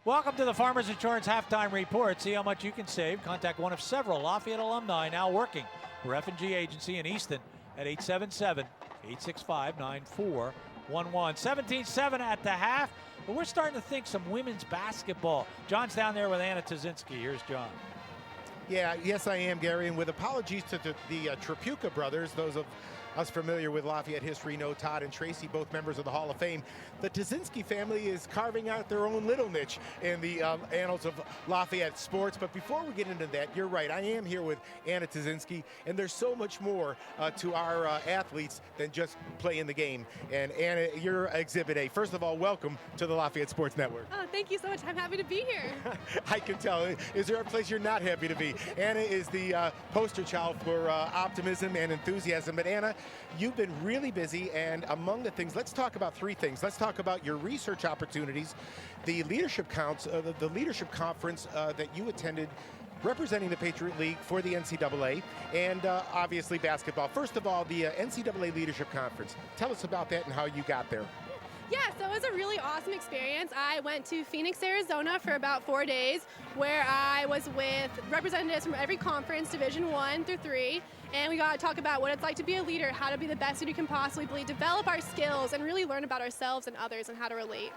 Welcome to the Farmers Insurance Halftime Report. See how much you can save. Contact one of several Lafayette alumni now working for F&G Agency in Easton at 877-865-9411. 17-7 at the half, but we're starting to think some women's basketball. John's down there with Ann Ptasinski. Here's John. Yes, I am, Gary, and with apologies to the Trapuka brothers, those of us familiar with Lafayette history know Todd and Tracy, both members of the Hall of Fame. The Ptasinski family is carving out their own little niche in the annals of Lafayette sports. But before we get into that, you're right, I am here with Ann Ptasinski, and there's so much more to our athletes than just playing the game. And Anna, you're Exhibit A. First of all, welcome to the Lafayette Sports Network. Oh, thank you so much. I'm happy to be here. I can tell. Is there a place you're not happy to be? Anna is the poster child for optimism and enthusiasm. But Anna, you've been really busy, and among the things, let's talk about three things. Let's talk about your research opportunities, the leadership the leadership conference that you attended representing the Patriot League for the NCAA, and obviously basketball. First of all, the NCAA Leadership Conference. Tell us about that and how you got there. Yeah, so it was a really awesome experience. I went to Phoenix, Arizona for about 4 days, where I was with representatives from every conference, Division 1 through 3, and we got to talk about what it's like to be a leader, how to be the best leader you can possibly be, develop our skills, and really learn about ourselves and others and how to relate.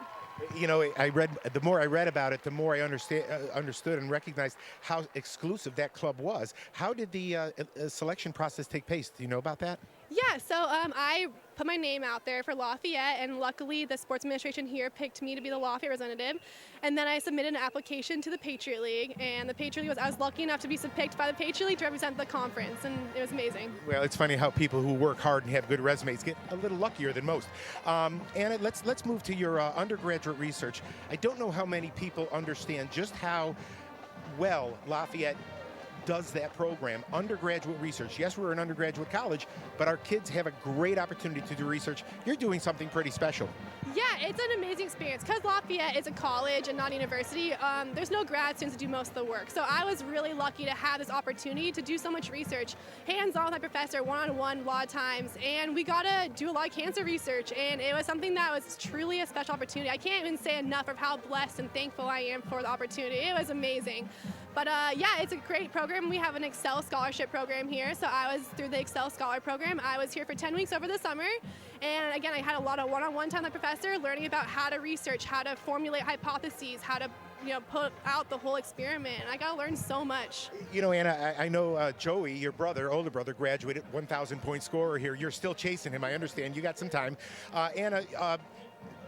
You know, the more I read about it, the more I understood and recognized how exclusive that club was. How did the selection process take place? Do you know about that? Yeah, so I put my name out there for Lafayette, and luckily the sports administration here picked me to be the Lafayette representative. And then I submitted an application to the Patriot League, and the Patriot League I was lucky enough to be picked by the Patriot League to represent the conference, and it was amazing. Well, it's funny how people who work hard and have good resumes get a little luckier than most. Anna, let's move to your undergraduate research. I don't know how many people understand just how well Lafayette does that program, undergraduate research. Yes, we're an undergraduate college, but our kids have a great opportunity to do research. You're doing something pretty special. Yeah, it's an amazing experience. Because Lafayette is a college and not a university, there's no grad students to do most of the work. So I was really lucky to have this opportunity to do so much research, hands-on with my professor, one-on-one a lot of times, and we got to do a lot of cancer research, and it was something that was truly a special opportunity. I can't even say enough of how blessed and thankful I am for the opportunity. It was amazing. But yeah, it's a great program. We have an Excel scholarship program here. So I was through the Excel Scholar program. I was here for 10 weeks over the summer. And again, I had a lot of one-on-one time with the professor, learning about how to research, how to formulate hypotheses, how to put out the whole experiment. And I got to learn so much. You know, Anna, I know Joey, your brother, older brother, graduated 1,000-point scorer here. You're still chasing him, I understand. You got some time. Anna,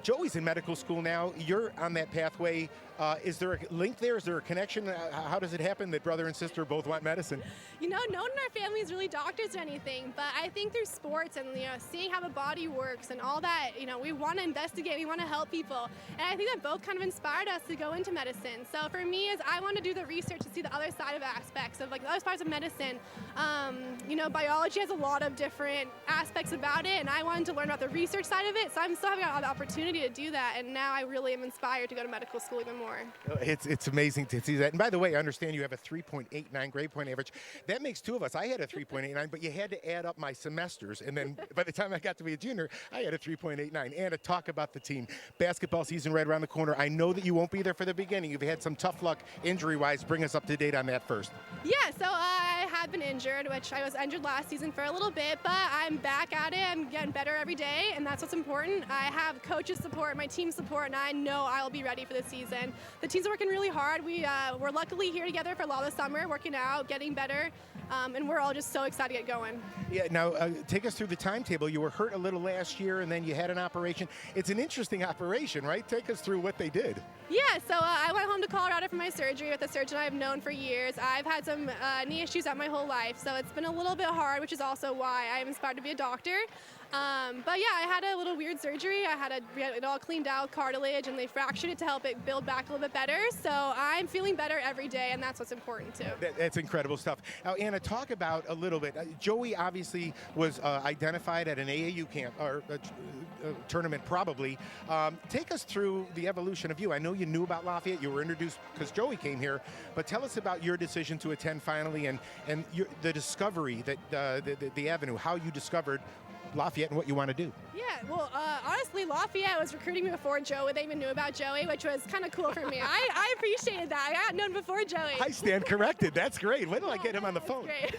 Joey's in medical school now. You're on that pathway. Is there a link there? Is there a connection? How does it happen that brother and sister both want medicine? You know, no one in our family is really doctors or anything, but I think through sports and seeing how the body works and all that, we want to investigate, we want to help people, and I think that both kind of inspired us to go into medicine. So for me, is I want to do the research to see the other side of aspects of the other parts of medicine. Biology has a lot of different aspects about it, and I wanted to learn about the research side of it. So I'm still having the opportunity to do that, and now I really am inspired to go to medical school even more. It's amazing to see that. And by the way, I understand you have a 3.89 grade point average. That makes two of us. I had a 3.89, but you had to add up my semesters. And then by the time I got to be a junior, I had a 3.89. And to talk about the team, basketball season right around the corner. I know that you won't be there for the beginning. You've had some tough luck injury-wise. Bring us up to date on that first. Yeah, so I have been injured, which I was injured last season for a little bit, but I'm back at it. I'm getting better every day, and that's what's important. I have coaches' support, my team support, and I know I'll be ready for the season. The team's working really hard. We're luckily here together for a lot of the summer, working out, getting better, and we're all just so excited to get going. Yeah, now take us through the timetable. You were hurt a little last year, and then you had an operation. It's an interesting operation, right? Take us through what they did. Yeah, so I went home to Colorado for my surgery with a surgeon I've known for years. I've had some knee issues my whole life, so it's been a little bit hard, which is also why I'm inspired to be a doctor. But yeah, I had a little weird surgery. I had it all cleaned out, cartilage, and they fractured it to help it build back a little bit better. So I'm feeling better every day, and that's what's important too. That's incredible stuff. Now, Anna, talk about a little bit. Joey obviously was identified at an AAU camp or a tournament, probably. Take us through the evolution of you. I know you knew about Lafayette. You were introduced because Joey came here, but tell us about your decision to attend finally and the discovery that the avenue, how you discovered Lafayette and what you want to do. Yeah, well, honestly, Lafayette was recruiting me before Joey. They even knew about Joey, which was kind of cool for me. I appreciated that. I got known before Joey. I stand corrected. That's great. When did I get him on the phone? Great.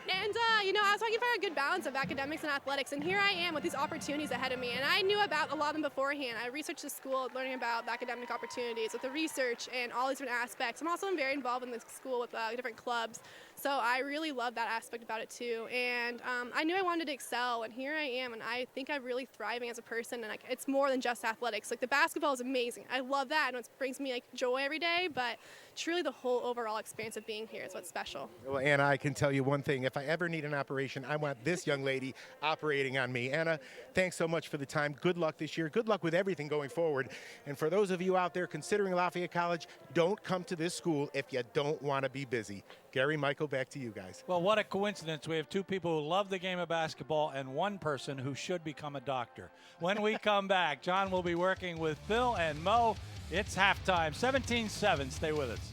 And, I was looking for a good balance of academics and athletics, and here I am with these opportunities ahead of me. And I knew about a lot of them beforehand. I researched the school, learning about the academic opportunities with the research and all these different aspects. I'm also very involved in the school with different clubs. So I really love that aspect about it too. And I knew I wanted to excel, and here I am, and I think I'm really thriving as a person, and it's more than just athletics. Like, the basketball is amazing. I love that, and it brings me joy every day, but truly the whole overall experience of being here is what's special. Well, Anna, I can tell you one thing. If I ever need an operation, I want this young lady operating on me. Anna, thanks so much for the time. Good luck this year. Good luck with everything going forward. And for those of you out there considering Lafayette College, don't come to this school if you don't want to be busy. Gary, Michael, back to you guys. Well, what a coincidence. We have two people who love the game of basketball and one person who should become a doctor. When we come back, John will be working with Phil and Mo. It's halftime, 17-7. Stay with us.